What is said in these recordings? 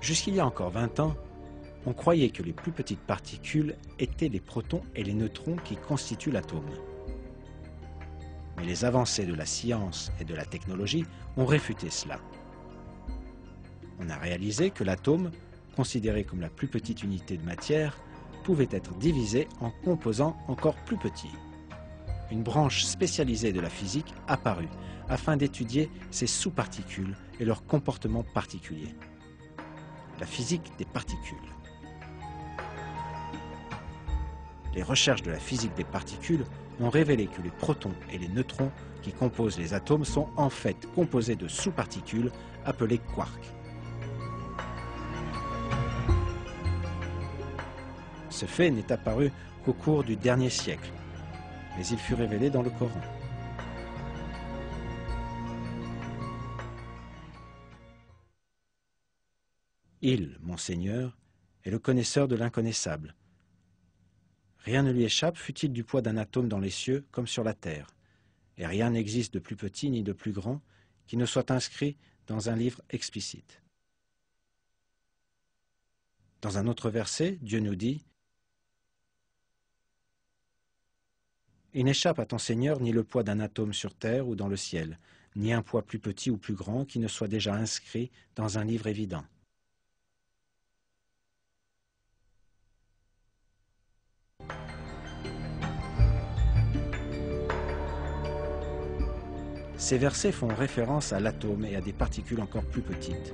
Jusqu'il y a encore 20 ans, on croyait que les plus petites particules étaient les protons et les neutrons qui constituent l'atome. Mais les avancées de la science et de la technologie ont réfuté cela. On a réalisé que l'atome, considéré comme la plus petite unité de matière, pouvait être divisé en composants encore plus petits. Une branche spécialisée de la physique apparut afin d'étudier ces sous-particules et leur comportement particulier. La physique des particules. Les recherches de la physique des particules ont révélé que les protons et les neutrons qui composent les atomes sont en fait composés de sous-particules appelées quarks. Ce fait n'est apparu qu'au cours du dernier siècle, mais il fut révélé dans le Coran. Il, mon Seigneur, est le connaisseur de l'inconnaissable. Rien ne lui échappe, fût-il du poids d'un atome dans les cieux comme sur la terre, et rien n'existe de plus petit ni de plus grand qui ne soit inscrit dans un livre explicite. Dans un autre verset, Dieu nous dit « Il n'échappe à ton Seigneur ni le poids d'un atome sur terre ou dans le ciel, ni un poids plus petit ou plus grand qui ne soit déjà inscrit dans un livre évident. » Ces versets font référence à l'atome et à des particules encore plus petites.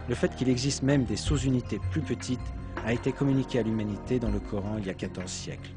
Le fait qu'il existe même des sous-unités plus petites a été communiqué à l'humanité dans le Coran il y a 14 siècles.